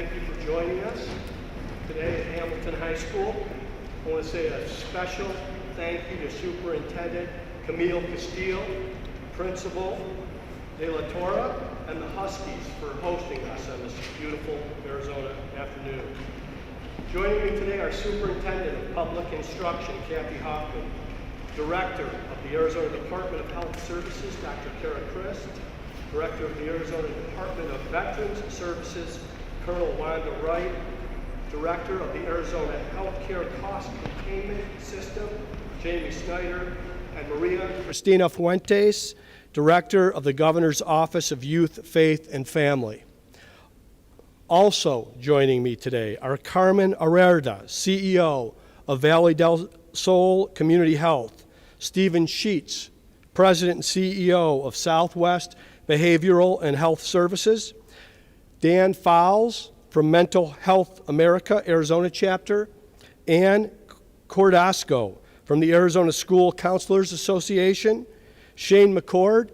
thank you for joining us today at Hamilton High School. I want to say a special thank you to Superintendent Camille Castile, Principal De La Torre, and the Huskies for hosting us on this beautiful Arizona afternoon. Joining me today are Superintendent of Public Instruction, Kathy Hoffman, Director of the Arizona Department of Health Services, Dr. Kara Christ, Director of the Arizona Department of Veterans Services, Colonel Wanda Wright, Director of the Arizona Healthcare Cost Containment System, Jamie Snyder, and Maria Cristina Fuentes, Director of the Governor's Office of Youth, Faith, and Family. Also joining me today are Carmen Arerda, CEO of Valley del Sol Community Health, Stephen Sheets, President and CEO of Southwest Behavioral and Health Services, Dan Fowles from Mental Health America, Arizona chapter, Ann Cordasco from the Arizona School Counselors Association, Shane McCord,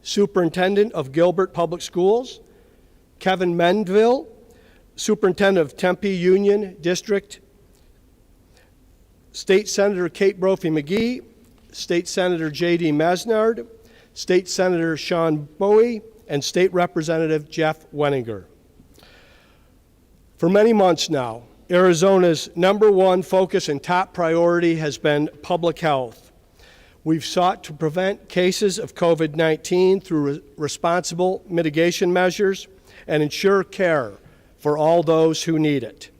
Superintendent of Gilbert Public Schools, Kevin Mendville, Superintendent of Tempe Union District, State Senator Kate Brophy-McGee, State Senator J.D. Mesnard, State Senator Sean Bowie, and State Representative Jeff Wenninger. For many months now, Arizona's #1 focus and top priority has been public health. We've sought to prevent cases of COVID-19 through responsible mitigation measures and ensure care for all those who need it.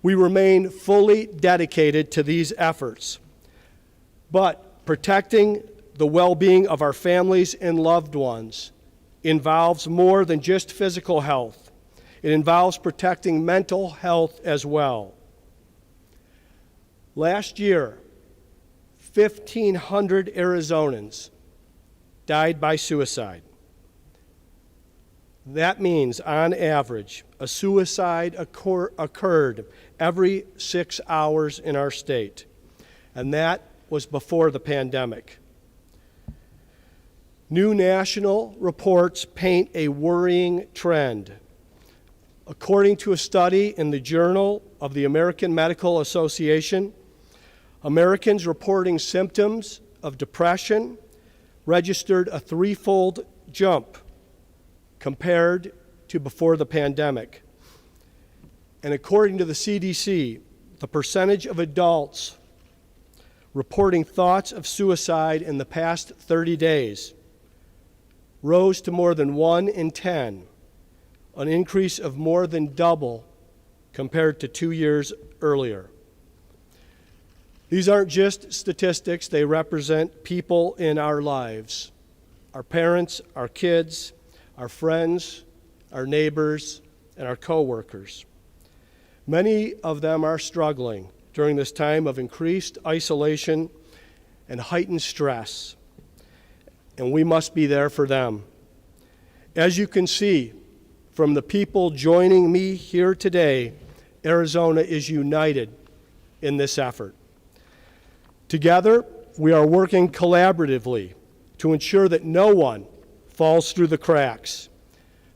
We remain fully dedicated to these efforts, but protecting the well-being of our families and loved ones involves more than just physical health. It involves protecting mental health as well. Last year, 1,500 Arizonans died by suicide. That means, on average, a suicide occurred every 6 hours in our state, and that was before the pandemic. New national reports paint a worrying trend. According to a study in the Journal of the American Medical Association, Americans reporting symptoms of depression registered a threefold jump compared to before the pandemic. And according to the CDC, the percentage of adults reporting thoughts of suicide in the past 30 days rose to more than 1 in 10, an increase of more than double compared to 2 years earlier. These aren't just statistics, they represent people in our lives, our parents, our kids, our friends, our neighbors, and our coworkers. Many of them are struggling during this time of increased isolation and heightened stress, and we must be there for them. As you can see from the people joining me here today, Arizona is united in this effort. Together, we are working collaboratively to ensure that no one falls through the cracks,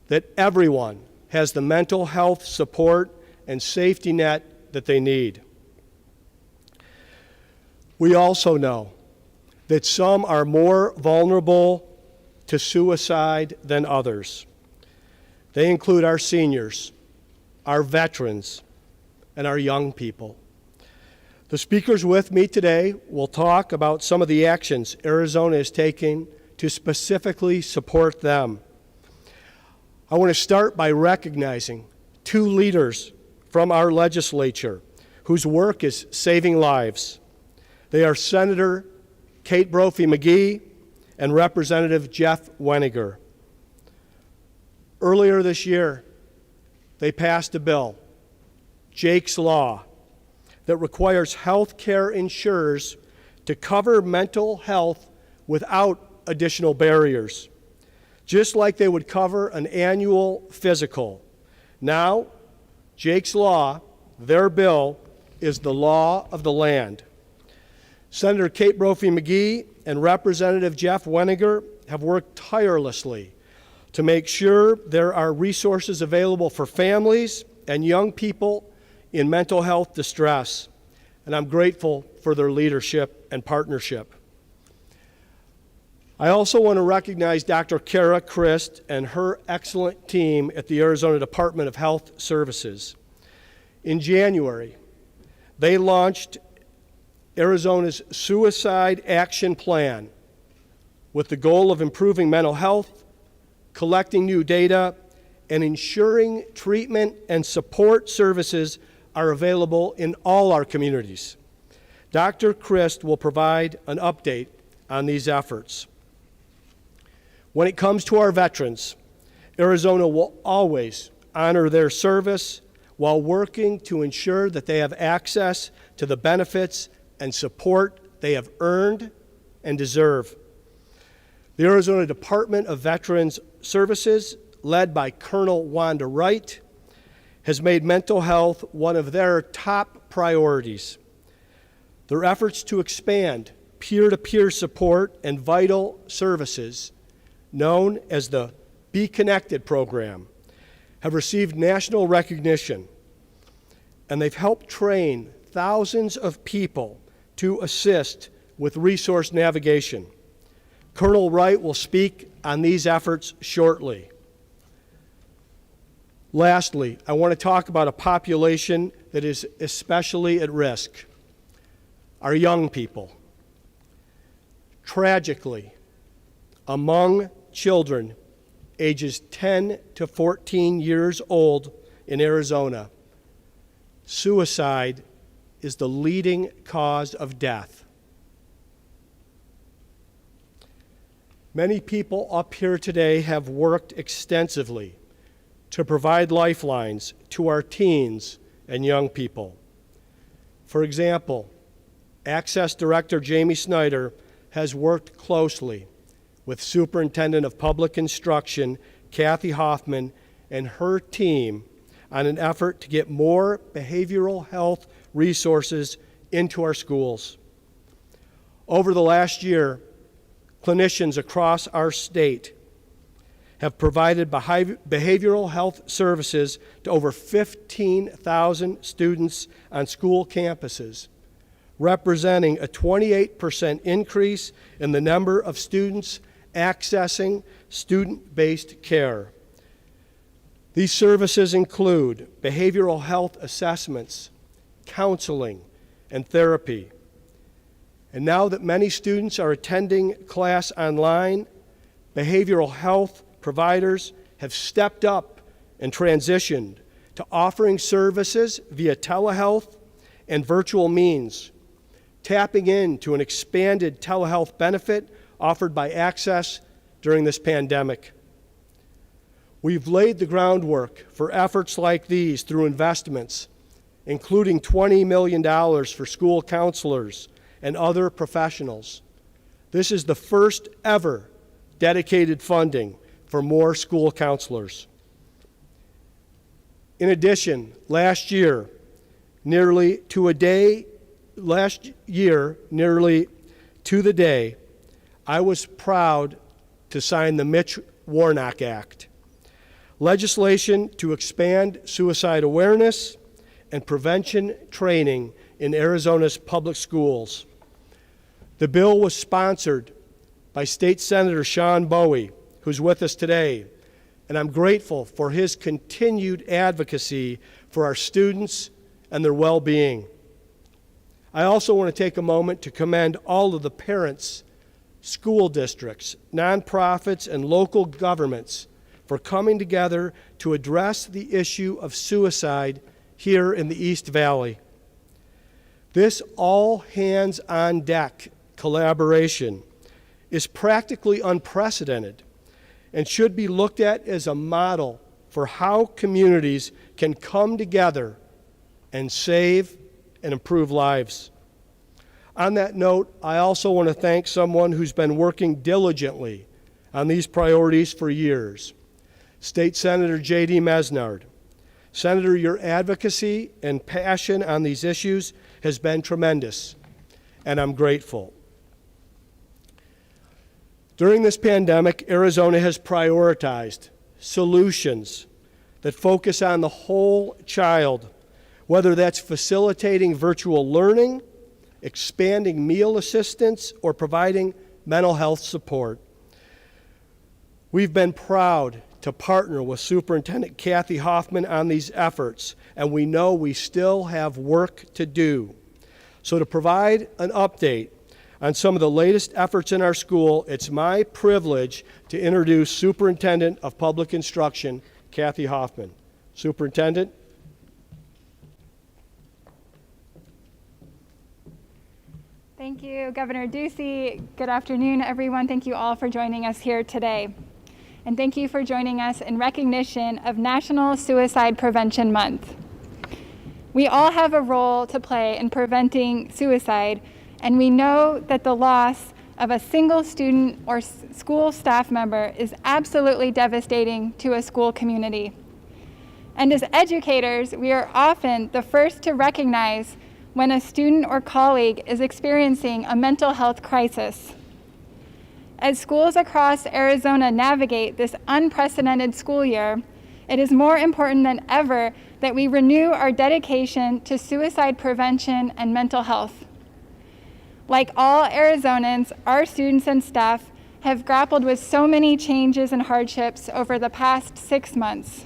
that everyone has the mental health support and safety net that they need. We also know that some are more vulnerable to suicide than others. They include our seniors, our veterans, and our young people. The speakers with me today will talk about some of the actions Arizona is taking to specifically support them. I want to start by recognizing 2 leaders from our legislature whose work is saving lives. They are Senator Kate Brophy-McGee and Representative Jeff Wenninger. Earlier this year, they passed a bill, Jake's Law, that requires health care insurers to cover mental health without additional barriers, just like they would cover an annual physical. Now, Jake's Law, their bill, is the law of the land. Senator Kate Brophy-McGee and Representative Jeff Wenninger have worked tirelessly to make sure there are resources available for families and young people in mental health distress, and I'm grateful for their leadership and partnership. I also want to recognize Dr. Kara Christ and her excellent team at the Arizona Department of Health Services. In January, they launched Arizona's Suicide Action Plan with the goal of improving mental health, collecting new data, and ensuring treatment and support services are available in all our communities. Dr. Christ will provide an update on these efforts. When it comes to our veterans, Arizona will always honor their service while working to ensure that they have access to the benefits and support they have earned and deserve. The Arizona Department of Veterans Services, led by Colonel Wanda Wright, has made mental health one of their top priorities. Their efforts to expand peer-to-peer support and vital services, known as the Be Connected program, have received national recognition, and they've helped train thousands of people to assist with resource navigation. Colonel Wright will speak on these efforts shortly. Lastly, I want to talk about a population that is especially at risk: our young people. Tragically, among children ages 10 to 14 years old in Arizona, suicide is the leading cause of death. Many people up here today have worked extensively to provide lifelines to our teens and young people. For example, Access Director Jamie Snyder has worked closely with Superintendent of Public Instruction Kathy Hoffman and her team on an effort to get more behavioral health resources into our schools. Over the last year, clinicians across our state have provided behavioral health services to over 15,000 students on school campuses, representing a 28% increase in the number of students accessing student-based care. These services include behavioral health assessments, counseling, and therapy. And now that many students are attending class online, behavioral health providers have stepped up and transitioned to offering services via telehealth and virtual means, tapping into an expanded telehealth benefit offered by Access during this pandemic. We've laid the groundwork for efforts like these through investments, including $20 million for school counselors and other professionals. This is the first ever dedicated funding for more school counselors. In addition, last year, nearly to the day, I was proud to sign the Mitch Warnock Act, legislation to expand suicide awareness and prevention training in Arizona's public schools. The bill was sponsored by State Senator Sean Bowie, who's with us today, and I'm grateful for his continued advocacy for our students and their well-being. I also want to take a moment to commend all of the parents, school districts, nonprofits, and local governments for coming together to address the issue of suicide here in the East Valley. This all-hands-on-deck collaboration is practically unprecedented and should be looked at as a model for how communities can come together and save and improve lives. On that note, I also want to thank someone who's been working diligently on these priorities for years, State Senator J.D. Mesnard. Senator, your advocacy and passion on these issues has been tremendous, and I'm grateful. During this pandemic, Arizona has prioritized solutions that focus on the whole child, whether that's facilitating virtual learning, expanding meal assistance, or providing mental health support. We've been proud to partner with Superintendent Kathy Hoffman on these efforts, and we know we still have work to do. So to provide an update on some of the latest efforts in our school, it's my privilege to introduce Superintendent of Public Instruction, Kathy Hoffman. Superintendent. Thank you, Governor Ducey. Good afternoon, everyone. Thank you all for joining us here today. And thank you for joining us in recognition of National Suicide Prevention Month. We all have a role to play in preventing suicide, and we know that the loss of a single student or school staff member is absolutely devastating to a school community. And as educators, we are often the first to recognize when a student or colleague is experiencing a mental health crisis. As schools across Arizona navigate this unprecedented school year, it is more important than ever that we renew our dedication to suicide prevention and mental health. Like all Arizonans, our students and staff have grappled with so many changes and hardships over the past 6 months.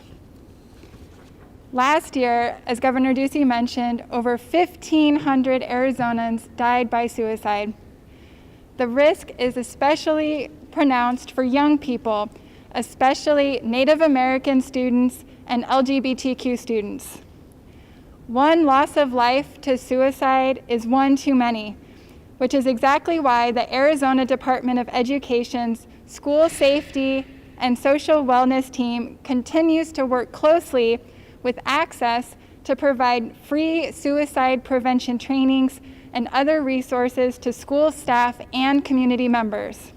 Last year, as Governor Ducey mentioned, over 1,500 Arizonans died by suicide. The risk is especially pronounced for young people, especially Native American students and LGBTQ students. One loss of life to suicide is one too many, which is exactly why the Arizona Department of Education's School Safety and Social Wellness team continues to work closely with Access to provide free suicide prevention trainings and other resources to school staff and community members.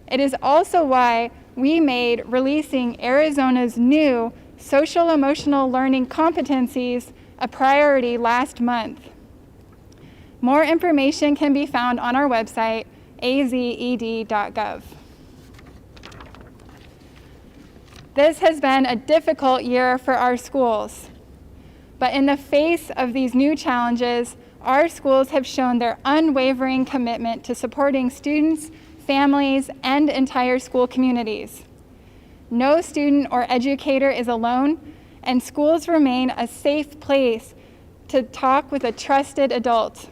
It is also why we made releasing Arizona's new social emotional learning competencies a priority last month. More information can be found on our website, azed.gov. This has been a difficult year for our schools, but in the face of these new challenges, our schools have shown their unwavering commitment to supporting students, families, and entire school communities. No student or educator is alone, and schools remain a safe place to talk with a trusted adult.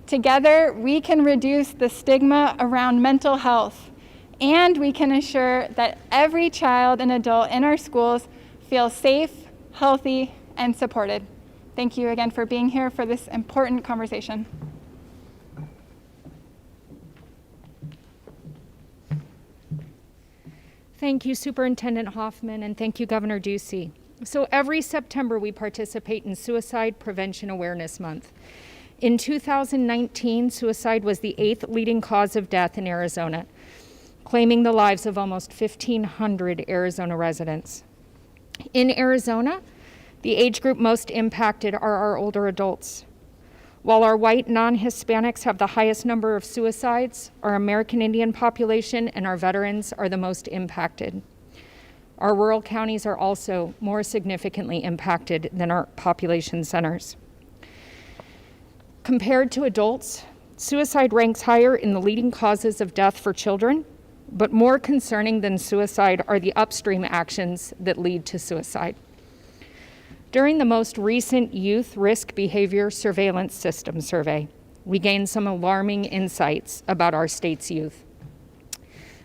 Together, we can reduce the stigma around mental health, and we can ensure that every child and adult in our schools feels safe, healthy, and supported. Thank you again for being here for this important conversation. Thank you, Superintendent Hoffman, and thank you, Governor Ducey. So every September, we participate in Suicide Prevention Awareness Month. In 2019, suicide was the 8th leading cause of death in Arizona, claiming the lives of almost 1,500 Arizona residents. In Arizona, the age group most impacted are our older adults. While our white non-Hispanics have the highest number of suicides, our American Indian population and our veterans are the most impacted. Our rural counties are also more significantly impacted than our population centers. Compared to adults, suicide ranks higher in the leading causes of death for children, but more concerning than suicide are the upstream actions that lead to suicide. During the most recent Youth Risk Behavior Surveillance System survey, we gained some alarming insights about our state's youth.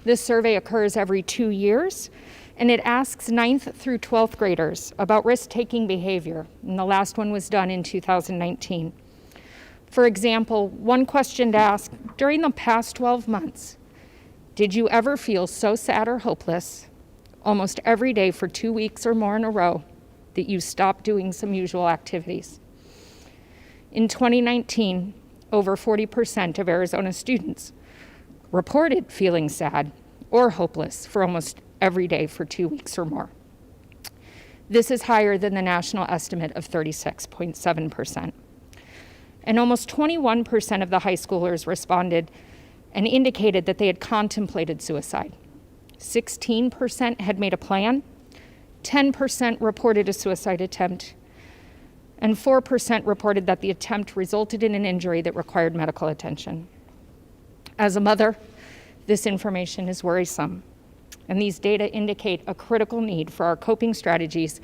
This survey occurs every 2 years, and it asks 9th through 12th graders about risk-taking behavior, and the last one was done in 2019. For example, one question to ask, during the past 12 months, did you ever feel so sad or hopeless, almost every day for 2 weeks or more in a row, that you stopped doing some usual activities? In 2019, over 40% of Arizona students reported feeling sad or hopeless for almost every day for 2 weeks or more. This is higher than the national estimate of 36.7%. And almost 21% of the high schoolers responded and indicated that they had contemplated suicide. 16% had made a plan, 10% reported a suicide attempt, and 4% reported that the attempt resulted in an injury that required medical attention. As a mother, this information is worrisome, and these data indicate a critical need for our coping strategies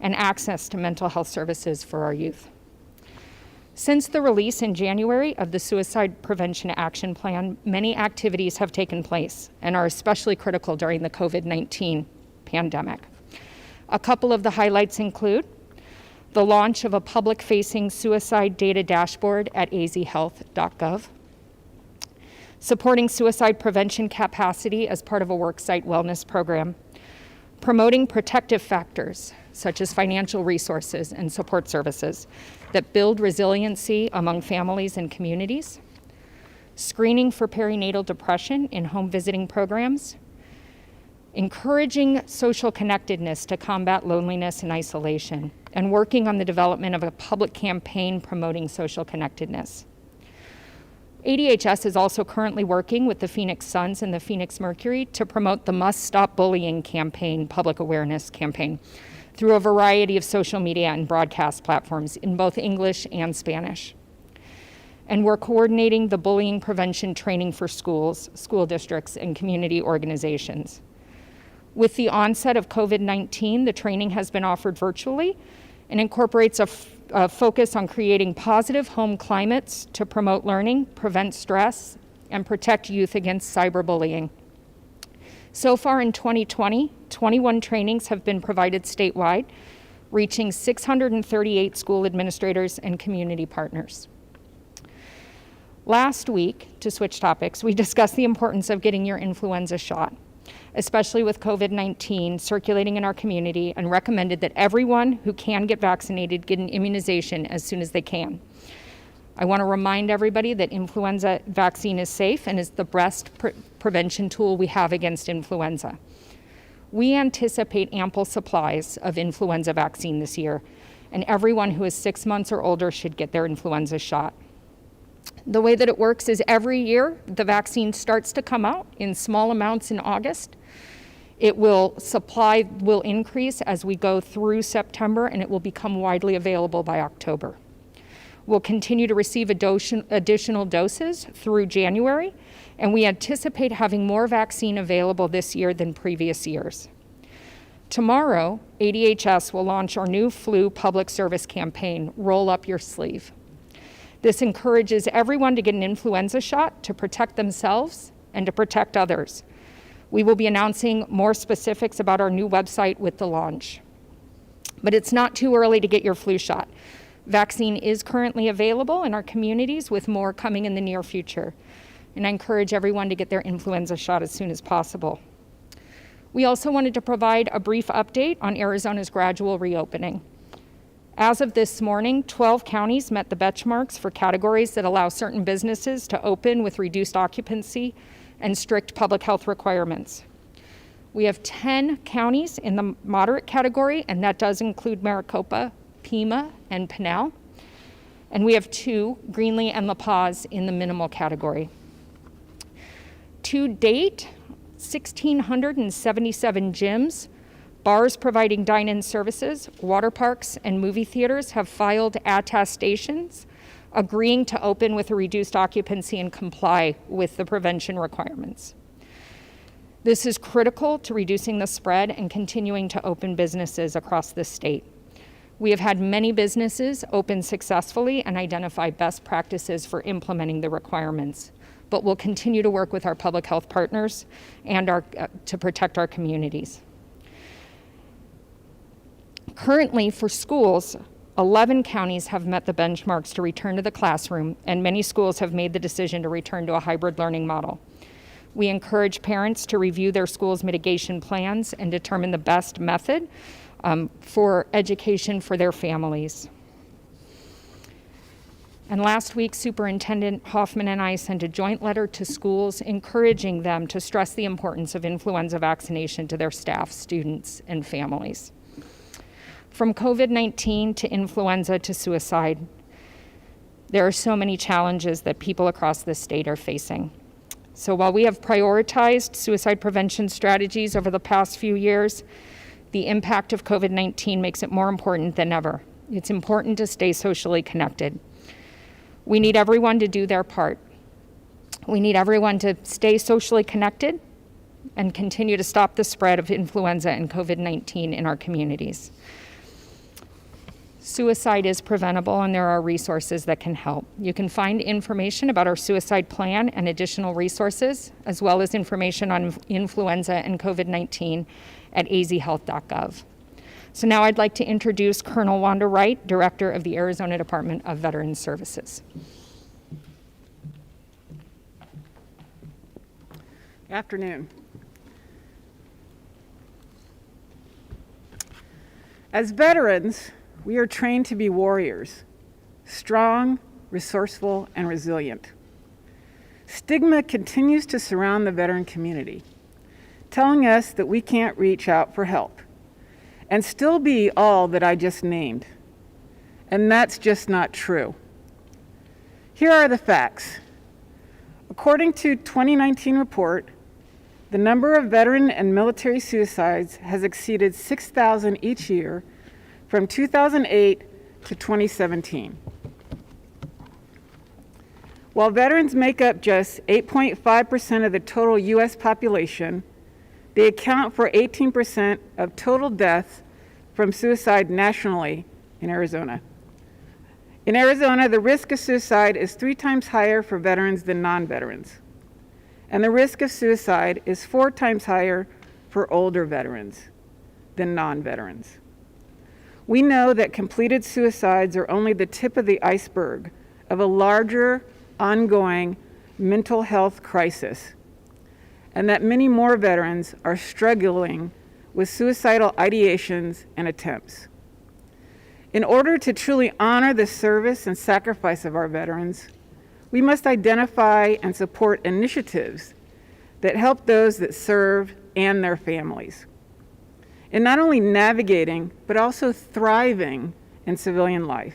and access to mental health services for our youth. Since the release in January of the Suicide Prevention Action Plan, many activities have taken place and are especially critical during the COVID-19 pandemic. A couple of the highlights include the launch of a public-facing suicide data dashboard at azhealth.gov, supporting suicide prevention capacity as part of a worksite wellness program, promoting protective factors such as financial resources and support services that build resiliency among families and communities, screening for perinatal depression in home visiting programs, encouraging social connectedness to combat loneliness and isolation, and working on the development of a public campaign promoting social connectedness. ADHS is also currently working with the Phoenix Suns and the Phoenix Mercury to promote the Must Stop Bullying campaign, public awareness campaign, through a variety of social media and broadcast platforms in both English and Spanish. And we're coordinating the bullying prevention training for schools, school districts, and community organizations. With the onset of COVID-19, the training has been offered virtually and incorporates a focus on creating positive home climates to promote learning, prevent stress, and protect youth against cyberbullying. So far in 2020, 21 trainings have been provided statewide, reaching 638 school administrators and community partners. Last week, to switch topics, we discussed the importance of getting your influenza shot, especially with COVID-19 circulating in our community, and recommended that everyone who can get vaccinated get an immunization as soon as they can. I want to remind everybody that influenza vaccine is safe and is the best prevention tool we have against influenza. We anticipate ample supplies of influenza vaccine this year, and everyone who is 6 months or older should get their influenza shot. The way that it works is every year the vaccine starts to come out in small amounts in August. Supply will increase as we go through September, and it will become widely available by October. We'll continue to receive additional doses through January, and we anticipate having more vaccine available this year than previous years. Tomorrow, ADHS will launch our new flu public service campaign, Roll Up Your Sleeve. This encourages everyone to get an influenza shot to protect themselves and to protect others. We will be announcing more specifics about our new website with the launch. But it's not too early to get your flu shot. Vaccine is currently available in our communities, with more coming in the near future. And I encourage everyone to get their influenza shot as soon as possible. We also wanted to provide a brief update on Arizona's gradual reopening. As of this morning, 12 counties met the benchmarks for categories that allow certain businesses to open with reduced occupancy and strict public health requirements. We have 10 counties in the moderate category, and that does include Maricopa, Pima, and Pinal. And we have 2, Greenlee and La Paz, in the minimal category. To date, 1,677 gyms, bars providing dine-in services, water parks, and movie theaters have filed attestations agreeing to open with a reduced occupancy and comply with the prevention requirements. This is critical to reducing the spread and continuing to open businesses across the state. We have had many businesses open successfully and identify best practices for implementing the requirements, but we'll continue to work with our public health partners and to protect our communities. Currently, for schools, 11 counties have met the benchmarks to return to the classroom, and many schools have made the decision to return to a hybrid learning model. We encourage parents to review their school's mitigation plans and determine the best method for education for their families. And last week, Superintendent Hoffman and I sent a joint letter to schools encouraging them to stress the importance of influenza vaccination to their staff, students, and families. From COVID-19 to influenza to suicide, there are so many challenges that people across the state are facing. So while we have prioritized suicide prevention strategies over the past few years, The impact of COVID-19 makes it more important than ever. It's important to stay socially connected. We need everyone to do their part. We need everyone to stay socially connected and continue to stop the spread of influenza and COVID-19 in our communities. Suicide is preventable, and there are resources that can help. You can find information about our suicide plan and additional resources, as well as information on influenza and COVID-19 at azhealth.gov. So now I'd like to introduce Colonel Wanda Wright, Director of the Arizona Department of Veterans Services. Afternoon. As veterans, we are trained to be warriors, strong, resourceful, and resilient. Stigma continues to surround the veteran community, telling us that we can't reach out for help and still be all that I just named. And that's just not true. Here are the facts. According to 2019 report, the number of veteran and military suicides has exceeded 6,000 each year from 2008 to 2017. While veterans make up just 8.5% of the total U.S. population, they account for 18% of total deaths from suicide nationally in Arizona. In Arizona, the risk of suicide is 3 times higher for veterans than non-veterans, and the risk of suicide is 4 times higher for older veterans than non-veterans. We know that completed suicides are only the tip of the iceberg of a larger, ongoing mental health crisis, and that many more veterans are struggling with suicidal ideations and attempts. In order to truly honor the service and sacrifice of our veterans, we must identify and support initiatives that help those that serve and their families in not only navigating, but also thriving in civilian life.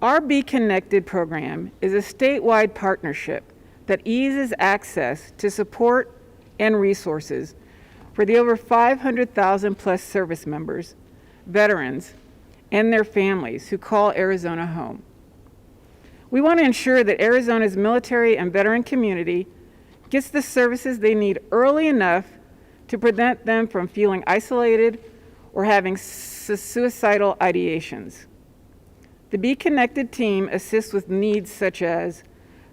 Our Be Connected program is a statewide partnership that eases access to support and resources for the over 500,000 plus service members, veterans, and their families who call Arizona home. We want to ensure that Arizona's military and veteran community gets the services they need early enough to prevent them from feeling isolated or having suicidal ideations. The Be Connected team assists with needs such as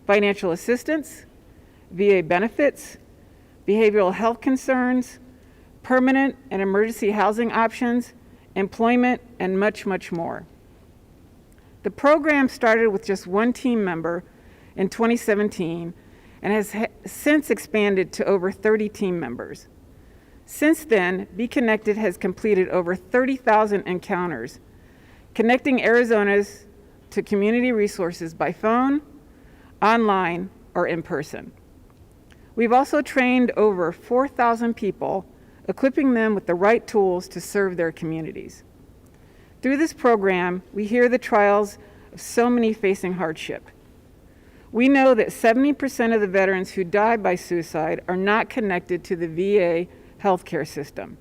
financial assistance, VA benefits, behavioral health concerns, permanent and emergency housing options, employment, and much, much more. The program started with just 1 team member in 2017 and has since expanded to over 30 team members. Since then, Be Connected has completed over 30,000 encounters, connecting Arizona's to community resources by phone, online, or in person. We've also trained over 4,000 people, equipping them with the right tools to serve their communities. Through this program, we hear the trials of so many facing hardship. We know that 70% of the veterans who die by suicide are not connected to the VA healthcare system.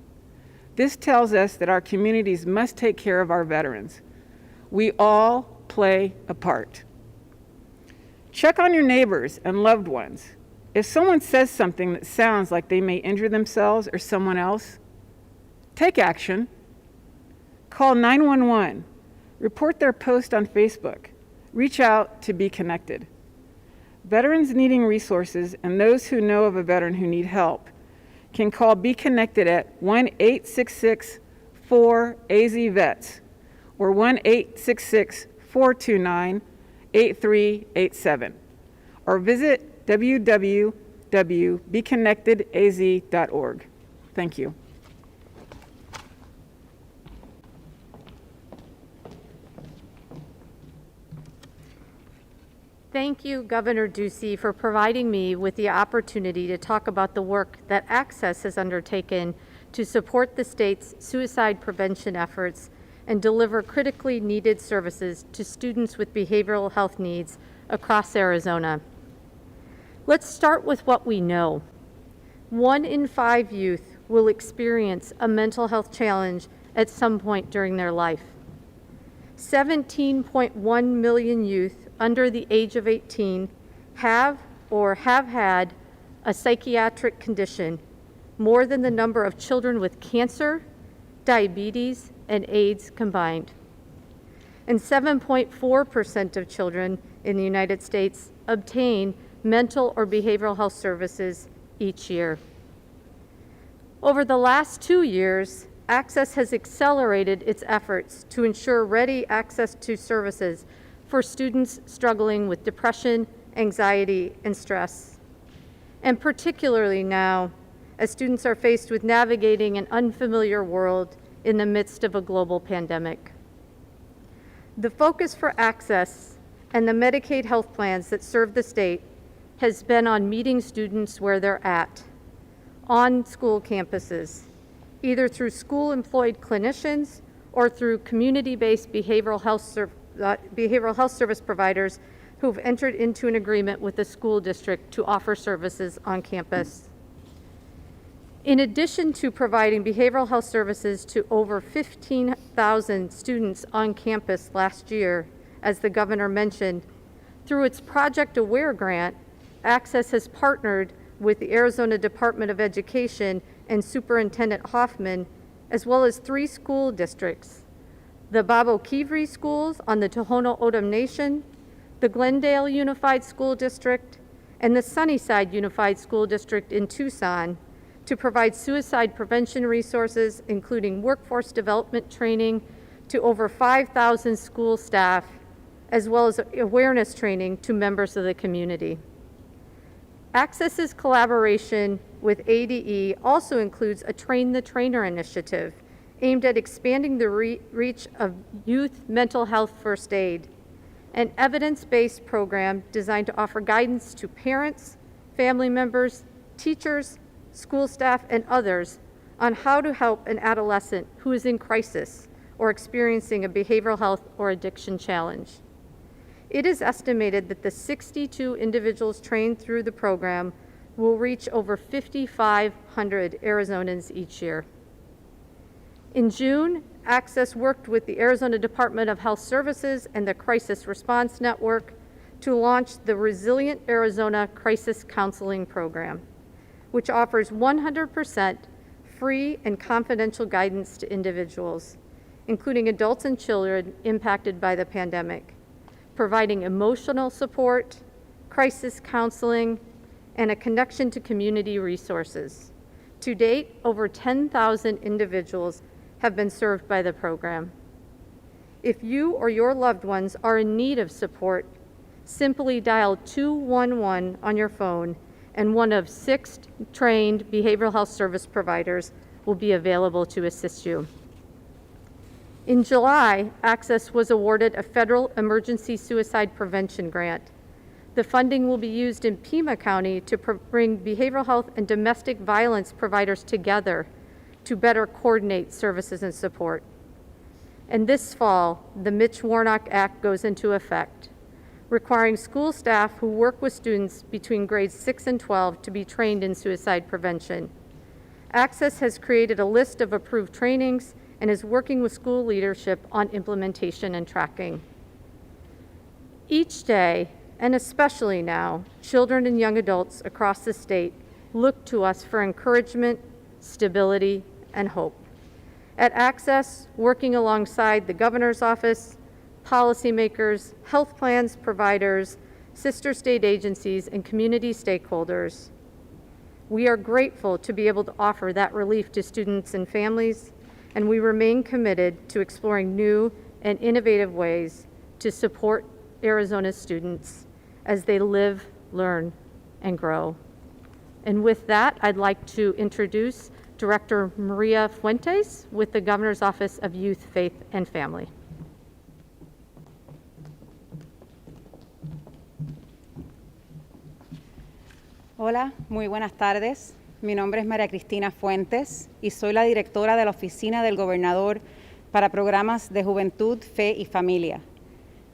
This tells us that our communities must take care of our veterans. We all play a part. Check on your neighbors and loved ones. If someone says something that sounds like they may injure themselves or someone else, take action. Call 911. Report their post on Facebook. Reach out to Be Connected. Veterans needing resources and those who know of a veteran who need help can call Be Connected at 1-866-4-AZ-VETS or 1-866-429-8387 or visit www.beconnectedaz.org. Thank you. Thank you, Governor Ducey, for providing me with the opportunity to talk about the work that Access has undertaken to support the state's suicide prevention efforts and deliver critically needed services to students with behavioral health needs across Arizona. Let's start with what we know. 1 in 5 youth will experience a mental health challenge at some point during their life. 17.1 million youth under the age of 18 have or have had a psychiatric condition, more than the number of children with cancer, diabetes, and AIDS combined. And 7.4% of children in the United States obtain mental or behavioral health services each year. Over the last 2 years, Access has accelerated its efforts to ensure ready access to services for students struggling with depression, anxiety, and stress. And particularly now, as students are faced with navigating an unfamiliar world in the midst of a global pandemic. The focus for Access and the Medicaid health plans that serve the state has been on meeting students where they're at, on school campuses, either through school-employed clinicians or through community-based behavioral health service providers who've entered into an agreement with the school district to offer services on campus. In addition to providing behavioral health services to over 15,000 students on campus last year, as the governor mentioned, through its Project Aware grant, Access has partnered with the Arizona Department of Education and Superintendent Hoffman, as well as 3 school districts, the Babo Kivri schools on the Tohono O'odham Nation, the Glendale Unified School District, and the Sunnyside Unified School District in Tucson, to provide suicide prevention resources, including workforce development training to over 5,000 school staff, as well as awareness training to members of the community. Access's collaboration with ADE also includes a Train the Trainer initiative aimed at expanding the reach of youth mental health first aid, an evidence-based program designed to offer guidance to parents, family members, teachers, school staff, and others on how to help an adolescent who is in crisis or experiencing a behavioral health or addiction challenge. It is estimated that the 62 individuals trained through the program will reach over 5,500 Arizonans each year. In June, Access worked with the Arizona Department of Health Services and the Crisis Response Network to launch the Resilient Arizona Crisis Counseling Program, which offers 100% free and confidential guidance to individuals, including adults and children impacted by the pandemic, providing emotional support, crisis counseling, and a connection to community resources. To date, over 10,000 individuals have been served by the program. If you or your loved ones are in need of support, simply dial 211 on your phone, and one of 6 trained behavioral health service providers will be available to assist you. In July, Access was awarded a federal emergency suicide prevention grant. The funding will be used in Pima County to bring behavioral health and domestic violence providers together to better coordinate services and support. And this fall, the Mitch Warnock Act goes into effect, requiring school staff who work with students between grades 6 and 12 to be trained in suicide prevention. Access has created a list of approved trainings and is working with school leadership on implementation and tracking. Each day, and especially now, children and young adults across the state look to us for encouragement, stability, and hope. At Access, working alongside the governor's office, policymakers, health plans providers, sister state agencies, and community stakeholders, we are grateful to be able to offer that relief to students and families, and we remain committed to exploring new and innovative ways to support Arizona's students as they live, learn, and grow. And with that, I'd like to introduce Director Maria Fuentes with the Governor's Office of Youth, Faith, and Family. Hola, muy buenas tardes. Mi nombre es María Cristina Fuentes y soy la directora de la Oficina del Gobernador para Programas de Juventud, Fe y Familia.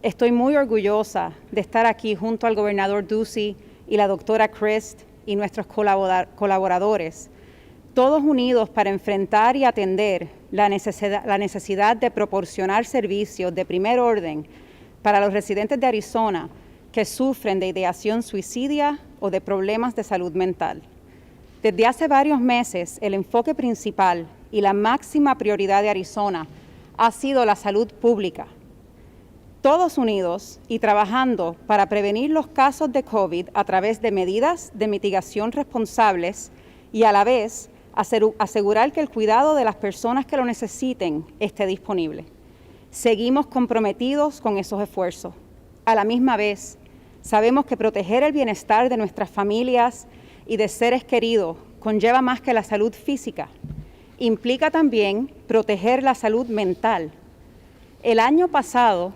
Estoy muy orgullosa de estar aquí junto al gobernador Ducey y la doctora Crist y nuestros colaboradores todos unidos para enfrentar y atender la necesidad de proporcionar servicios de primer orden para los residentes de Arizona que sufren de ideación suicidia o de problemas de salud mental. Desde hace varios meses, el enfoque principal y la máxima prioridad de Arizona ha sido la salud pública. Todos unidos y trabajando para prevenir los casos de COVID a través de medidas de mitigación responsables y a la vez asegurar que el cuidado de las personas que lo necesiten esté disponible. Seguimos comprometidos con esos esfuerzos. A la misma vez, sabemos que proteger el bienestar de nuestras familias y de seres queridos conlleva más que la salud física. Implica también proteger la salud mental. El año pasado,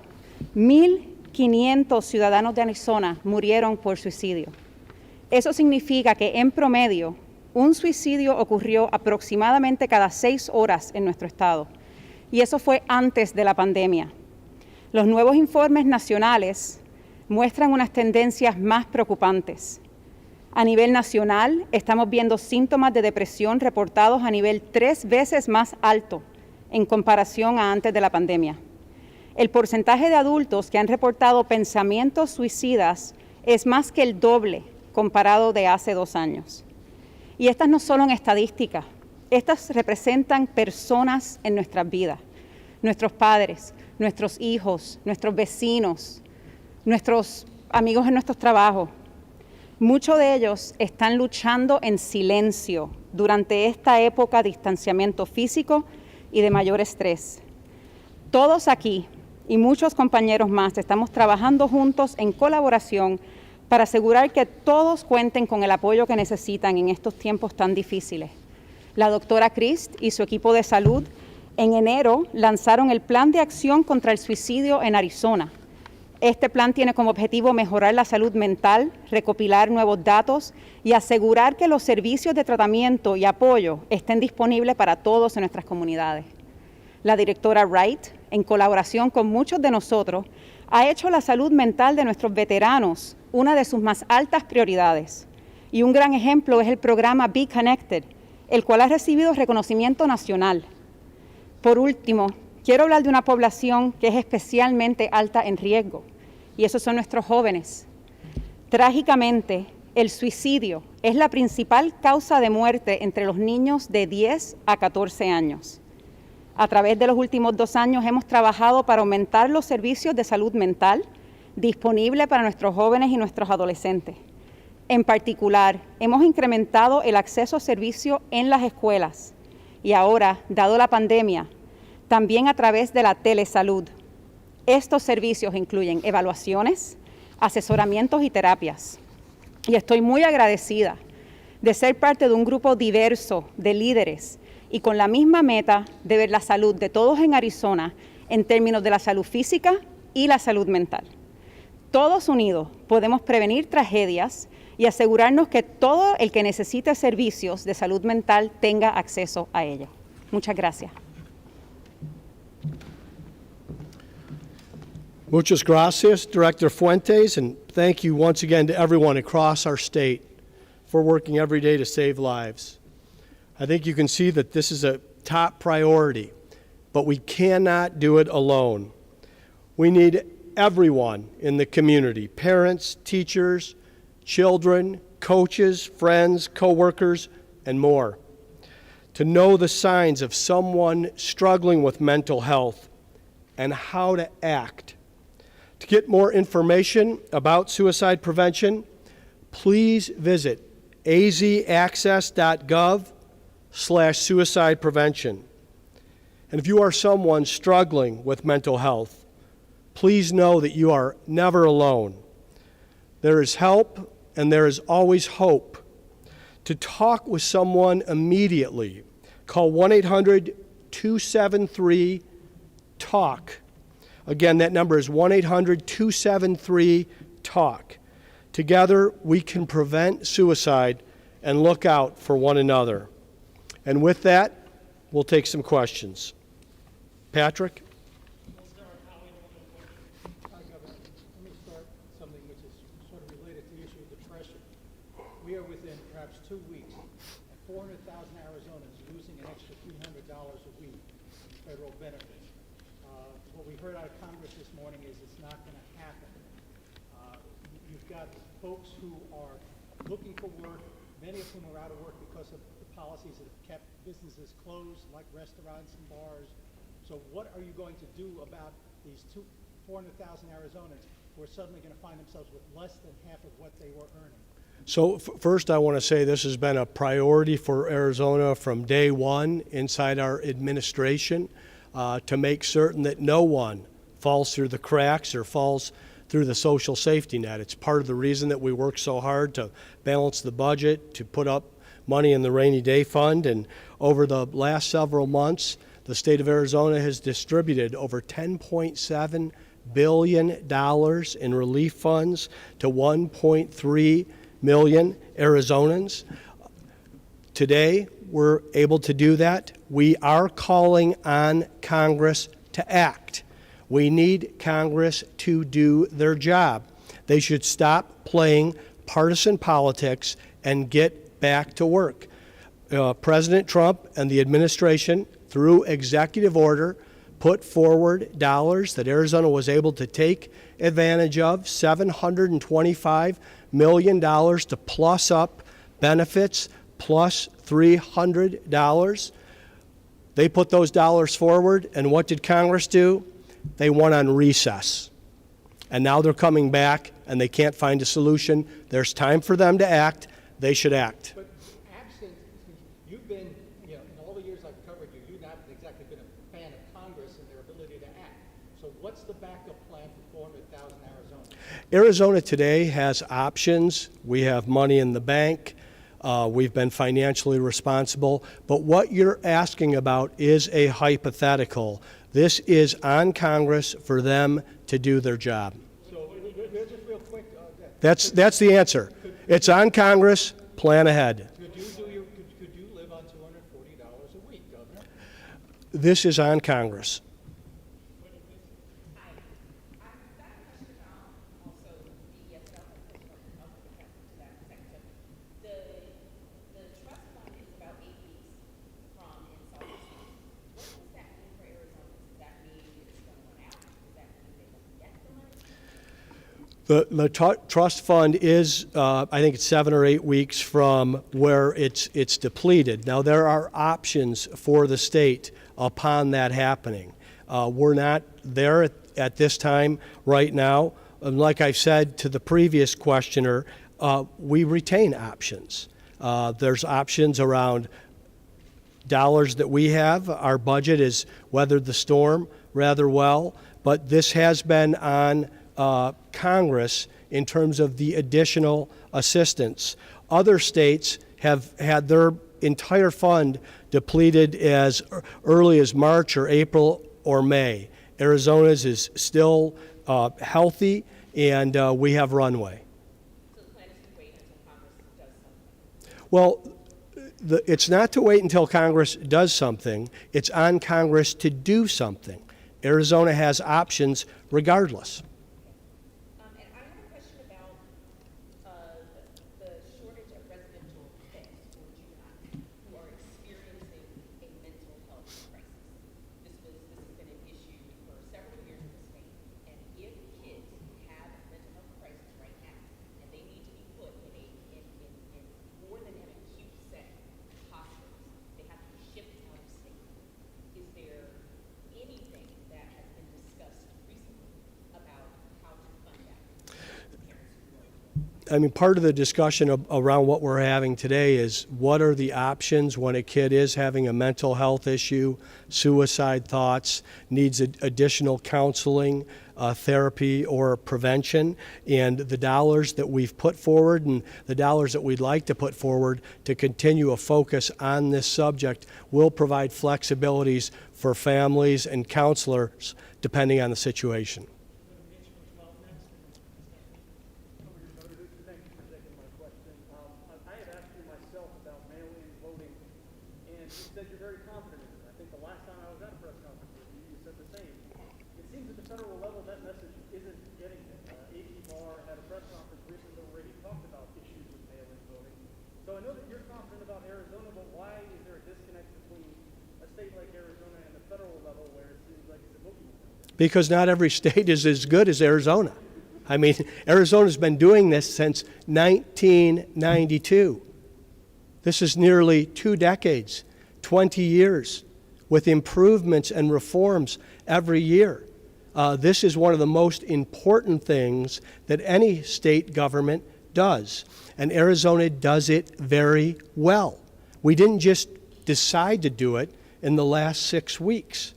1.500 ciudadanos de Arizona murieron por suicidio. Eso significa que en promedio, un suicidio ocurrió aproximadamente cada 6 horas en nuestro estado. Y eso fue antes de la pandemia. Los nuevos informes nacionales muestran unas tendencias más preocupantes. A nivel nacional, estamos viendo síntomas de depresión reportados a nivel 3 veces más alto en comparación a antes de la pandemia. El porcentaje de adultos que han reportado pensamientos suicidas es más que el doble comparado de hace 2 años. Y estas no son estadísticas, estas representan personas en nuestras vidas, nuestros padres, nuestros hijos, nuestros vecinos, nuestros amigos en nuestros trabajos. Muchos de ellos están luchando en silencio durante esta época de distanciamiento físico y de mayor estrés. Todos aquí y muchos compañeros más estamos trabajando juntos en colaboración para asegurar que todos cuenten con el apoyo que necesitan en estos tiempos tan difíciles. La doctora Christ y su equipo de salud en enero lanzaron el Plan de Acción contra el Suicidio en Arizona. Este plan tiene como objetivo mejorar la salud mental, recopilar nuevos datos y asegurar que los servicios de tratamiento y apoyo estén disponibles para todos en nuestras comunidades. La directora Wright, en colaboración con muchos de nosotros, ha hecho la salud mental de nuestros veteranos una de sus más altas prioridades. Y un gran ejemplo es el programa Be Connected, el cual ha recibido reconocimiento nacional. Por último, quiero hablar de una población que es especialmente alta en riesgo, y esos son nuestros jóvenes. Trágicamente, el suicidio es la principal causa de muerte entre los niños de 10 a 14 años. A través de los últimos 2 años hemos trabajado para aumentar los servicios de salud mental disponibles para nuestros jóvenes y nuestros adolescentes. En particular, hemos incrementado el acceso a servicios en las escuelas y ahora, dado la pandemia, también a través de la telesalud. Estos servicios incluyen evaluaciones, asesoramientos y terapias. Y estoy muy agradecida de ser parte de un grupo diverso de líderes y con la misma meta de ver la salud de todos en Arizona en términos de la salud física y la salud mental. Todos unidos podemos prevenir tragedias y asegurarnos que todo el que necesite servicios de salud mental tenga acceso a ello. Muchas gracias. Muchas gracias, Director Fuentes, and thank you once again to everyone across our state for working every day to save lives. I think you can see that this is a top priority, but we cannot do it alone. We need everyone in the community, parents, teachers, children, coaches, friends, co-workers, and more, to know the signs of someone struggling with mental health and how to act. To get more information about suicide prevention, please visit azaccess.gov/suicide prevention. And if you are someone struggling with mental health, please know that you are never alone. There is help and there is always hope. To talk with someone immediately, call 1-800-273-TALK. Again, that number is 1-800-273-TALK. Together, we can prevent suicide and look out for one another. And with that, we'll take some questions. Patrick? Hi, Governor. Let me start something which is sort of related to the issue of depression. We are within perhaps 2 weeks of 400,000 Arizonans losing an extra $300 a week federal benefits. What we heard out of Congress this morning is it's not going to happen. You've got folks who are looking for work, many of whom are out of work because of the policies that have kept businesses closed, like restaurants and bars. So what are you going to do about these 400,000 Arizonans who are suddenly going to find themselves with less than half of what they were earning? So first I want to say this has been a priority for Arizona from day one inside our administration to make certain that no one falls through the cracks or falls through the social safety net. It's part of the reason that we work so hard to balance the budget, to put up money in the rainy day fund. And over the last several months, the state of Arizona has distributed over $10.7 billion in relief funds to 1.3 million Arizonans. Today, we're able to do that. We are calling on Congress to act. We need Congress to do their job. They should stop playing partisan politics and get back to work. President Trump and the administration, through executive order, put forward dollars that Arizona was able to take advantage of, $725 million to plus up benefits, plus $300. They put those dollars forward, and what did Congress do? They went on recess. And now they're coming back, and they can't find a solution. There's time for them to act. They should act. But absent, you've been, in all the years I've covered you, you've not exactly been a fan of Congress and their ability to act. So what's the backup plan for 400,000 Arizonans? Arizona today has options. We have money in the bank. We've been financially responsible. But what you're asking about is a hypothetical. This is on Congress for them to do their job. So just real quick. That's the answer. It's on Congress. Plan ahead. Could you live on $240 a week, Governor? This is on Congress. The trust fund is, I think it's 7 or 8 weeks from where it's depleted. Now, there are options for the state upon that happening. We're not there at this time right now. And like I said to the previous questioner, we retain options. There's options around dollars that we have. Our budget has weathered the storm rather well, but this has been on Congress in terms of the additional assistance. Other states have had their entire fund depleted as early as March or April or May. Arizona's is still healthy, and we have runway. So the plan is to wait until Congress does something? Well, it's not to wait until Congress does something. It's on Congress to do something. Arizona has options regardless. And I have a question about the shortage of residential beds for juveniles who are experiencing a mental health crisis. This has been an issue for several years in the state. And if kids have a mental health crisis right now and they need to be put in more than an acute setting, hospitals, they have to be shipped out of state. Is there anything that has been discussed recently about how to fund that for parents who are I mean, part of the discussion around what we're having today is what are the options when a kid is having a mental health issue, suicide thoughts, needs additional counseling, therapy, or prevention. And the dollars that we've put forward and the dollars that we'd like to put forward to continue a focus on this subject will provide flexibilities for families and counselors depending on the situation. Thank you for taking my question. I had asked you myself about mail-in voting, and you said you're very confident in it. I think the last time I was at a press conference with you, you said the same. It seems at the federal level that message isn't getting there. A.G. Barr had a press conference recently where he talked about issues with mail-in voting. So I know that you're confident about Arizona voting. state like Arizona and the federal level where it seems like it's a movie? Because not every state is as good as Arizona. I mean, Arizona's been doing this since 1992. This is nearly 2 decades, 20 years, with improvements and reforms every year. This is one of the most important things that any state government does, and Arizona does it very well. We didn't just decide to do it in the last 6 weeks.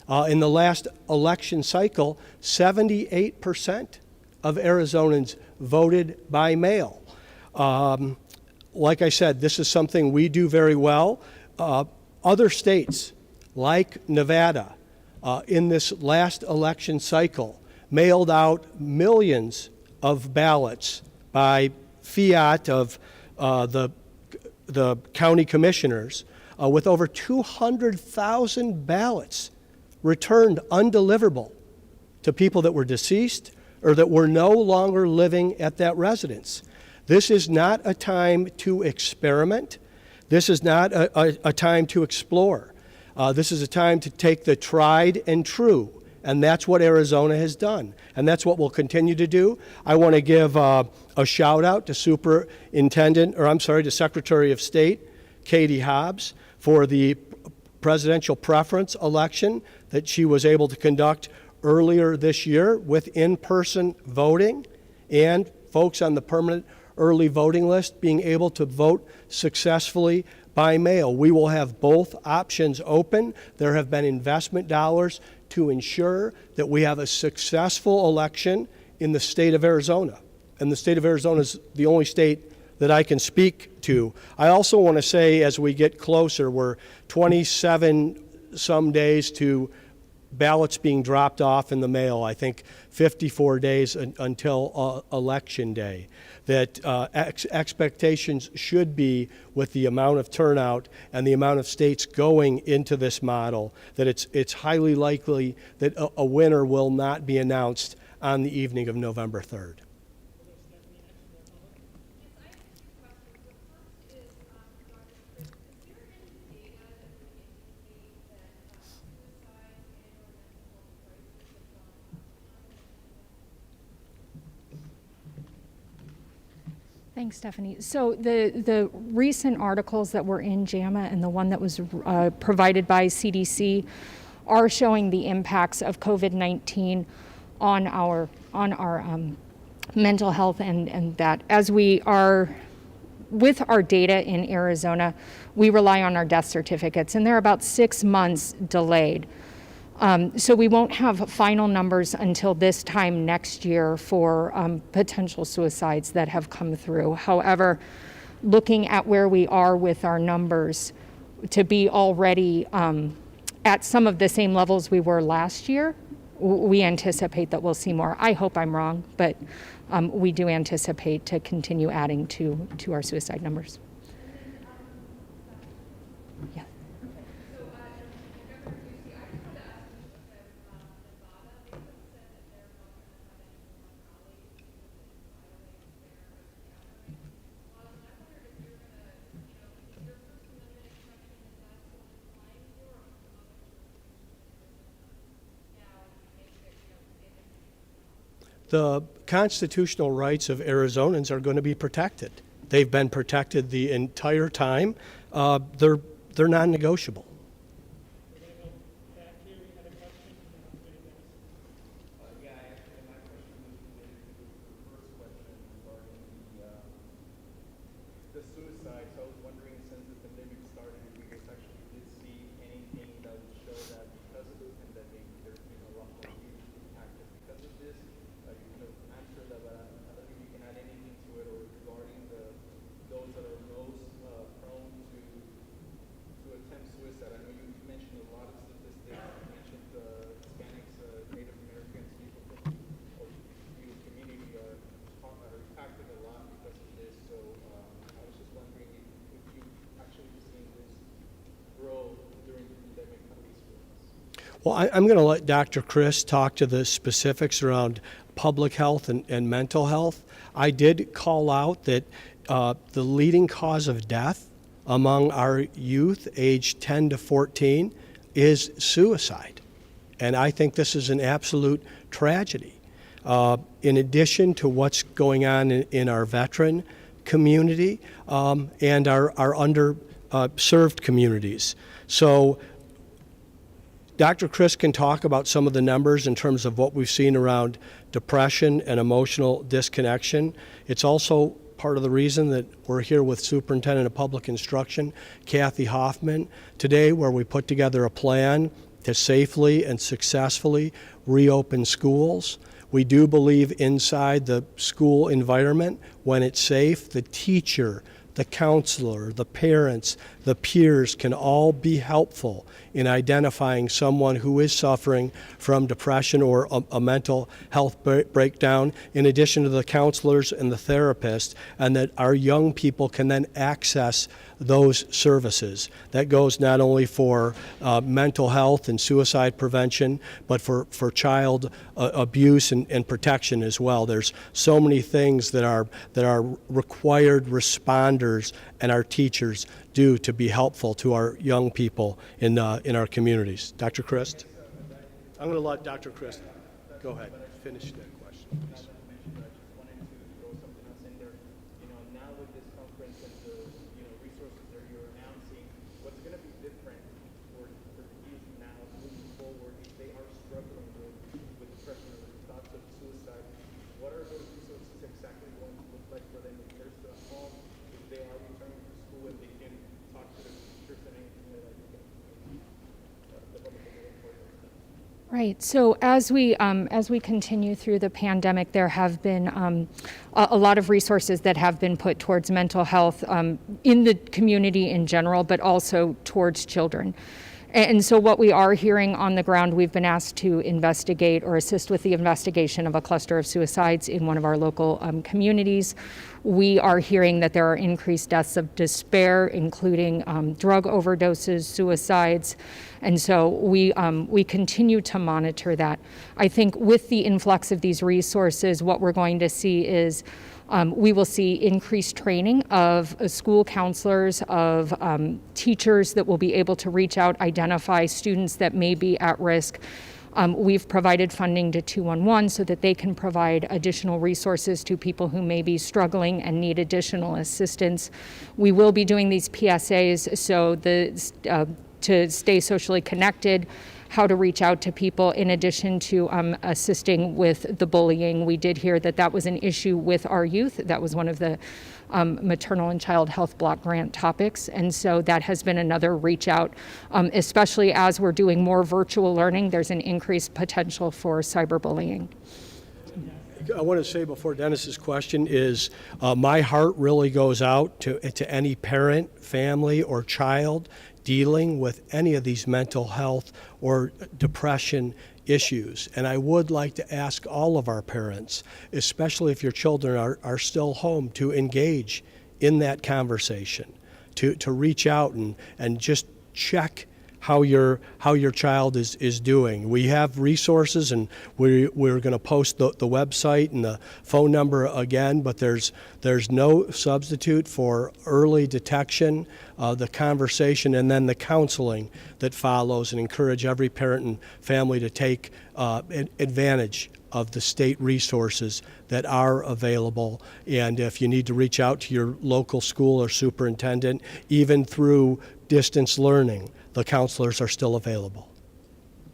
In the last election cycle, 78% of Arizonans voted by mail. Like I said, this is something we do very well. Other states, like Nevada, in this last election cycle, mailed out millions of ballots by fiat of the county commissioners, with over 200,000 ballots returned undeliverable to people that were deceased or that were no longer living at that residence. This is not a time to experiment. This is not a time to explore. This is a time to take the tried and true, and that's what Arizona has done, and that's what we'll continue to do. I want to give a shout out to to Secretary of State Katie Hobbs for the presidential preference election that she was able to conduct earlier this year with in-person voting and folks on the permanent early voting list being able to vote successfully by mail. We will have both options open. There have been investment dollars to ensure that we have a successful election in the state of Arizona. And the state of Arizona is the only state that I can speak to. I also want to say, as we get closer, we're 27 some days to ballots being dropped off in the mail, I think 54 days until Election Day, that expectations should be, with the amount of turnout and the amount of states going into this model, that it's highly likely that a winner will not be announced on the evening of November 3rd. Thanks, Stephanie. So the recent articles that were in JAMA and the one that was provided by CDC are showing the impacts of COVID-19 on our mental health, and that as we are with our data in Arizona, we rely on our death certificates, and they're about 6 months delayed. So we won't have final numbers until this time next year for potential suicides that have come through. However, looking at where we are with our numbers, to be already at some of the same levels we were last year, we anticipate that we'll see more. I hope I'm wrong, but we do anticipate to continue adding to our suicide numbers. Yeah. The constitutional rights of Arizonans are going to be protected. They've been protected the entire time. They're non-negotiable. The suicide. So I was wondering, since the pandemic started, if you guys actually did see anything that would show that because of the pandemic, there's been a lot more youth impacted because of this. You know, answer that, but I don't know if you can add anything to it, or regarding those that are most prone to attempt suicide. I know you mentioned a lot of statistics. You mentioned Hispanics, Native Americans, people from the community are impacted a lot because of this. So I was just wondering if you actually seen this grow during the pandemic, at least for us. Well, I'm going to let Dr. Chris talk to the specifics around public health and mental health. I did call out that the leading cause of death among our youth aged 10 to 14 is suicide. And I think this is an absolute tragedy. In addition to what's going on in our veteran community and our underserved communities. So Dr. Chris can talk about some of the numbers in terms of what we've seen around depression and emotional disconnection. It's also part of the reason that we're here with Superintendent of Public Instruction, Kathy Hoffman, today, where we put together a plan to safely and successfully reopen schools. We do believe inside the school environment, when it's safe, the teacher, the counselor, the parents, the peers can all be helpful in identifying someone who is suffering from depression or a mental health breakdown, in addition to the counselors and the therapists, and that our young people can then access those services. That goes not only for mental health and suicide prevention, but for child abuse and protection as well. There's so many things that are required responders and our teachers do to be helpful to our young people in our communities. Dr. Christ? I'm going to let Dr. Christ go ahead, finish that question, please. Right. So as we continue through the pandemic, there have been a lot of resources that have been put towards mental health in the community in general, but also towards children. And so what we are hearing on the ground, we've been asked to investigate or assist with the investigation of a cluster of suicides in one of our local communities. We are hearing that there are increased deaths of despair, including drug overdoses, suicides. And so we continue to monitor that. I think with the influx of these resources, what we're going to see is we will see increased training of school counselors, of teachers that will be able to reach out, identify students that may be at risk. We've provided funding to 211 so that they can provide additional resources to people who may be struggling and need additional assistance. We will be doing these PSAs so to stay socially connected, how to reach out to people, in addition to assisting with the bullying. We did hear that that was an issue with our youth. That was one of the maternal and child health block grant topics. And so that has been another reach out, especially as we're doing more virtual learning, there's an increased potential for cyberbullying. I want to say before Dennis's question is my heart really goes out to any parent, family, or child dealing with any of these mental health or depression issues. And I would like to ask all of our parents, especially if your children are still home, to engage in that conversation, to reach out and just check how your child is doing. We have resources, and we're going to post the website and the phone number again, but there's no substitute for early detection, the conversation, and then the counseling that follows, and encourage every parent and family to take advantage of the state resources that are available. And if you need to reach out to your local school or superintendent, even through distance learning, the counselors are still available.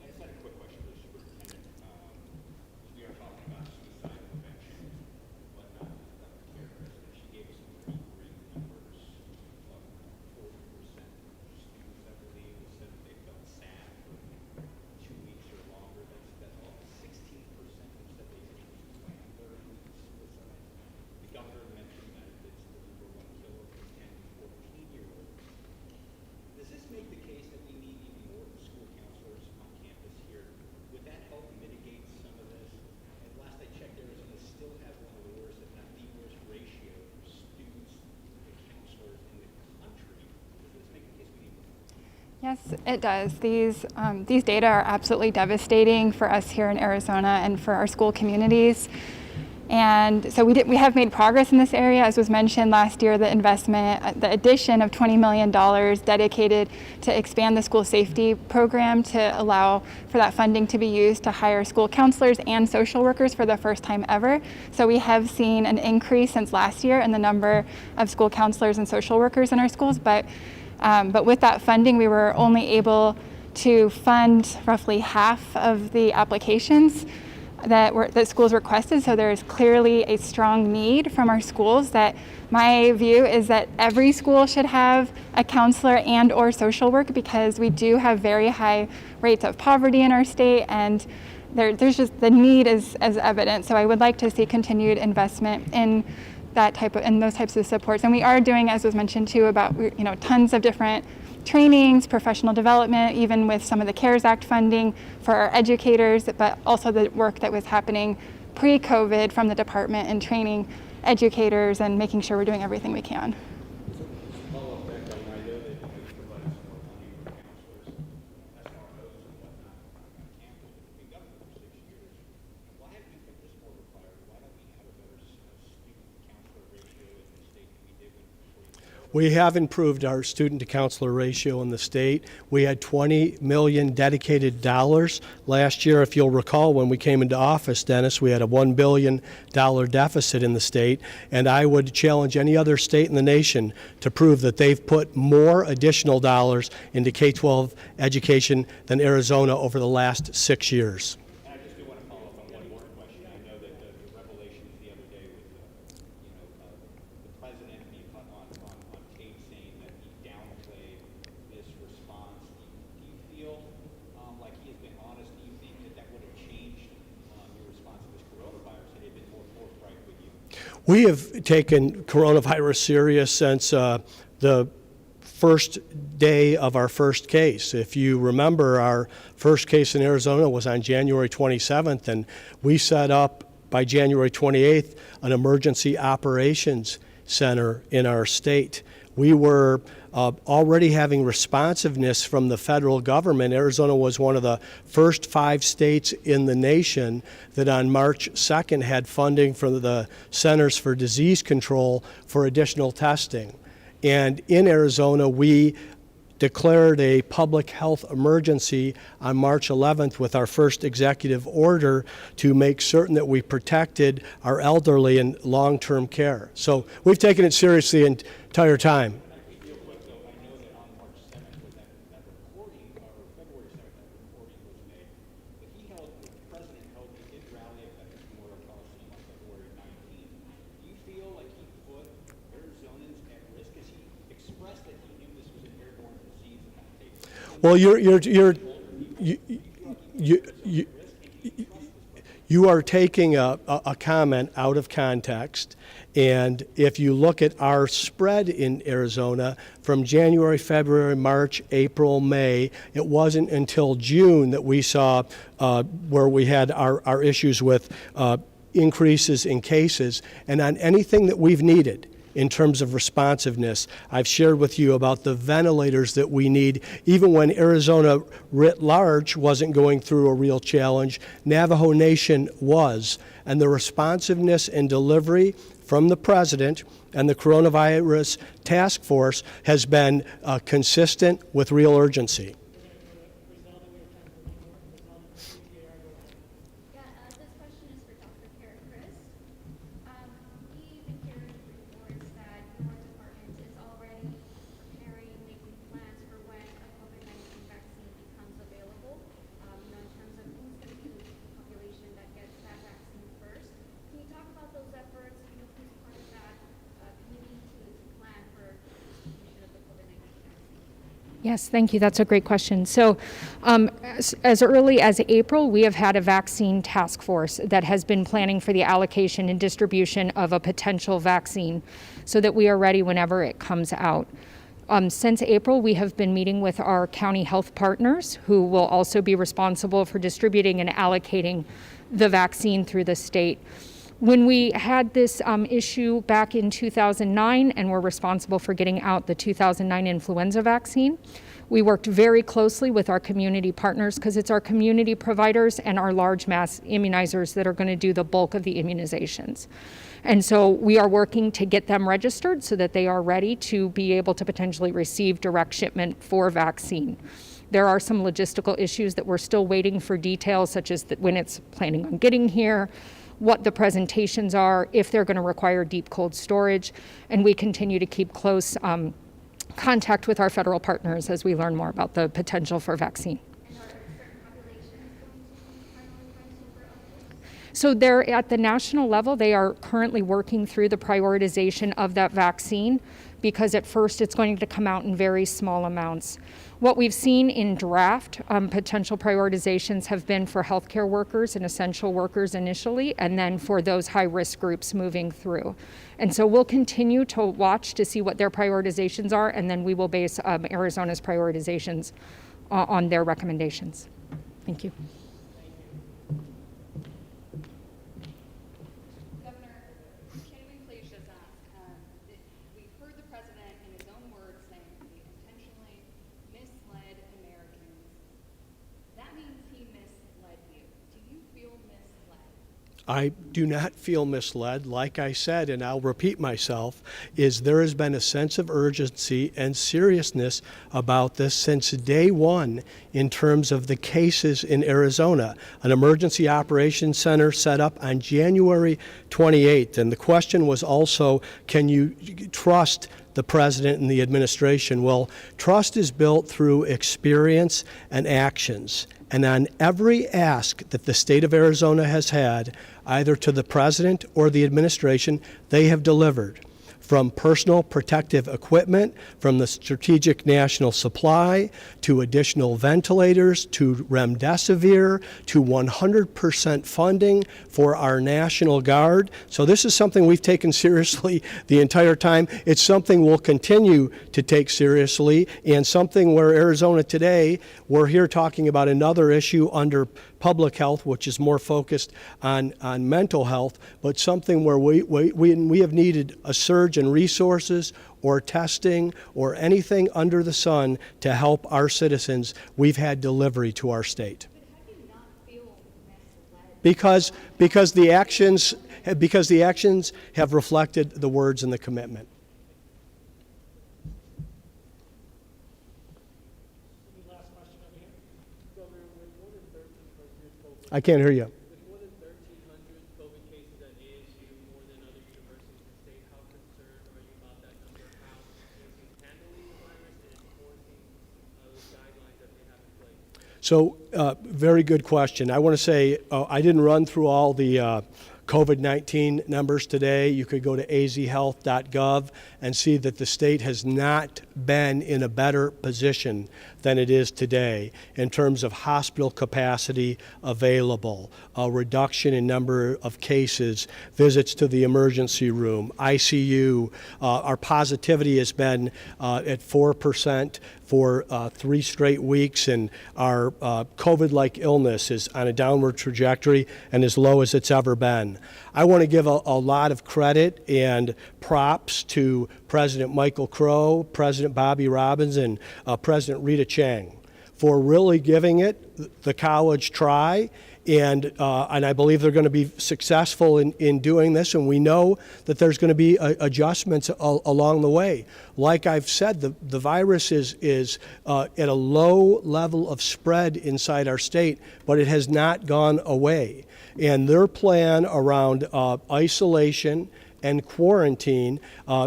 I just had a quick question for the superintendent. We are talking about suicide prevention, whatnot, with Dr. Harris, and she gave us some pretty grim numbers. 40% of students, I believe, said that they felt sad for 2 weeks or longer. That's all. 16% said they planned their suicide. The governor mentioned that it's the number one killer for 10 to 14-year-olds. Does this make the case that we need even more school counselors on campus here? Would that help mitigate some of this? And last I checked, Arizona still has one of the worst, if not the worst, ratio for students to counselors in the country. Does this make the case we need more? Yes, it does. These data are absolutely devastating for us here in Arizona and for our school communities. And so we have made progress in this area. As was mentioned last year, the addition of $20 million dedicated to expand the school safety program to allow for that funding to be used to hire school counselors and social workers for the first time ever. So we have seen an increase since last year in the number of school counselors and social workers in our schools. But with that funding, we were only able to fund roughly half of the applications that schools requested. So there is clearly a strong need from our schools. That my view is that every school should have a counselor and or social work, because we do have very high rates of poverty in our state, and there's just the need is evident. So I would like to see continued investment in those types of supports. And we are doing, as was mentioned too, about tons of different trainings, professional development, even with some of the CARES Act funding for our educators, but also the work that was happening pre-COVID from the department in training educators and making sure we're doing everything we can. We have improved our student to counselor ratio in the state. We had $20 million dedicated dollars last year. If you'll recall, when we came into office, Dennis, we had a $1 billion deficit in the state, and I would challenge any other state in the nation to prove that they've put more additional dollars into K-12 education than Arizona over the last 6 years. And I just do want to follow up on one more question. I know that the revelations the other day with the president being on tape saying that he downplayed this response. Do you feel like he has been honest? Do you think that would have changed your response to this coronavirus had he been more forthright with you? We have taken coronavirus serious since the first day of our first case. If you remember, our first case in Arizona was on January 27th, and we set up by January 28th an emergency operations center in our state. We were already having responsiveness from the federal government. Arizona was one of the first 5 states in the nation that on March 2nd had funding from the Centers for Disease Control for additional testing. And in Arizona, we declared a public health emergency on March 11th with our first executive order to make certain that we protected our elderly in long-term care. So we've taken it seriously the entire time. Real quick, though, I know that on March 7th, when that recording, or February 7th, that recording was made, but the president he did rally at the Memorial Coliseum on February 19th. Do you feel like he put Arizonans at risk? Because he expressed that he knew this was an airborne disease in that case. Well, you are taking a comment out of context, and if you look at our spread in Arizona from January, February, March, April, May, it wasn't until June that we saw where we had our issues with increases in cases. And on anything that we've needed in terms of responsiveness, I've shared with you about the ventilators that we need. Even when Arizona writ large wasn't going through a real challenge, Navajo Nation was. And the responsiveness and delivery from the president and the coronavirus task force has been consistent with real urgency. Yes, thank you. That's a great question. So as early as April, we have had a vaccine task force that has been planning for the allocation and distribution of a potential vaccine so that we are ready whenever it comes out. Since April, we have been meeting with our county health partners, who will also be responsible for distributing and allocating the vaccine through the state. When we had this issue back in 2009 and were responsible for getting out the 2009 influenza vaccine, we worked very closely with our community partners because it's our community providers and our large mass immunizers that are going to do the bulk of the immunizations. And so we are working to get them registered so that they are ready to be able to potentially receive direct shipment for vaccine. There are some logistical issues that we're still waiting for details, such as when it's planning on getting here, what the presentations are, if they're going to require deep cold storage, and we continue to keep close contact with our federal partners as we learn more about the potential for vaccine. So they're at the national level, they are currently working through the prioritization of that vaccine because at first it's going to come out in very small amounts. What we've seen in draft potential prioritizations have been for healthcare workers and essential workers initially, and then for those high-risk groups moving through. And so we'll continue to watch to see what their prioritizations are, and then we will base Arizona's prioritizations on their recommendations. Thank you. Governor, can we please just ask, we've heard the president in his own words saying he intentionally misled Americans. That means he misled you. Do you feel misled? I do not feel misled. Like I said, and I'll repeat myself, is there has been a sense of urgency and seriousness about this since day one in terms of the cases in Arizona. An emergency operations center set up on January 28th. And the question was also, can you trust the president and the administration? Well, trust is built through experience and actions. And on every ask that the state of Arizona has had, either to the president or the administration, they have delivered. From personal protective equipment, from the strategic national supply, to additional ventilators, to remdesivir, to 100% funding for our National Guard. So this is something we've taken seriously the entire time. It's something we'll continue to take seriously, and something where Arizona today, we're here talking about another issue under public health, which is more focused on mental health, but something where we have needed a surge in resources or testing or anything under the sun to help our citizens. We've had delivery to our state. But how do you not feel misled? Because the actions have reflected the words and the commitment. Last question over here. Governor, with more than 1,300 COVID, I can't hear you. with more than 1,300 COVID cases at ASU, more than other universities in the state, how concerned are you about that number? How ASU is handling the virus and enforcing those guidelines that they have in place? So, very good question. I want to say I didn't run through all the COVID-19 numbers today. You could go to azhealth.gov and see that the state has not been in a better position than it is today in terms of hospital capacity available, a reduction in number of cases, visits to the emergency room, ICU. Our positivity has been at 4% for 3 straight weeks, and our COVID-like illness is on a downward trajectory and as low as it's ever been. I want to give a lot of credit and props to President Michael Crow, President Bobby Robbins, and President Rita Chang for really giving it the college try. And I believe they're going to be successful in doing this, and we know that there's going to be adjustments along the way. Like I've said, the virus is at a low level of spread inside our state, but it has not gone away. And their plan around isolation and quarantine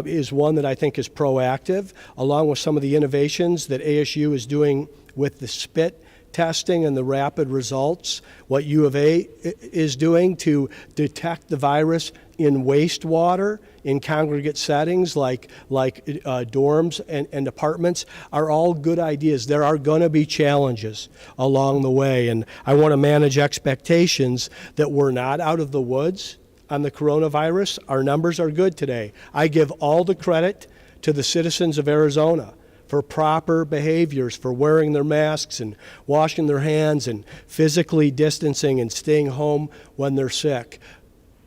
is one that I think is proactive, along with some of the innovations that ASU is doing with the spit testing and the rapid results, what U of A is doing to detect the virus in wastewater in congregate settings like dorms and apartments are all good ideas. There are going to be challenges along the way, and I want to manage expectations that we're not out of the woods on the coronavirus. Our numbers are good today. I give all the credit to the citizens of Arizona for proper behaviors, for wearing their masks and washing their hands and physically distancing and staying home when they're sick.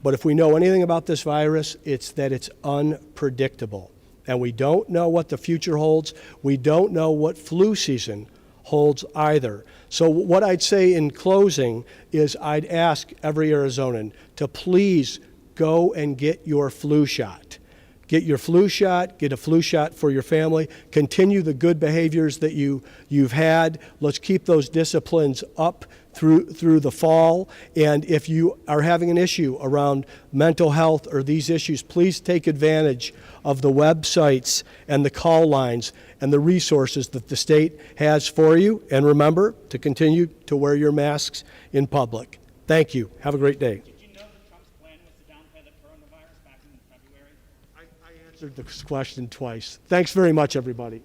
But if we know anything about this virus, it's that it's unpredictable. And we don't know what the future holds. We don't know what flu season holds either. So what I'd say in closing is I'd ask every Arizonan to please go and get your flu shot. Get your flu shot, get a flu shot for your family, continue the good behaviors that you've had. Let's keep those disciplines up through the fall. And if you are having an issue around mental health or these issues, please take advantage of the websites and the call lines and the resources that the state has for you. And remember to continue to wear your masks in public. Thank you. Have a great day. Did you know that Trump's plan was to downplay the coronavirus back in February? I answered this question twice. Thanks very much, everybody.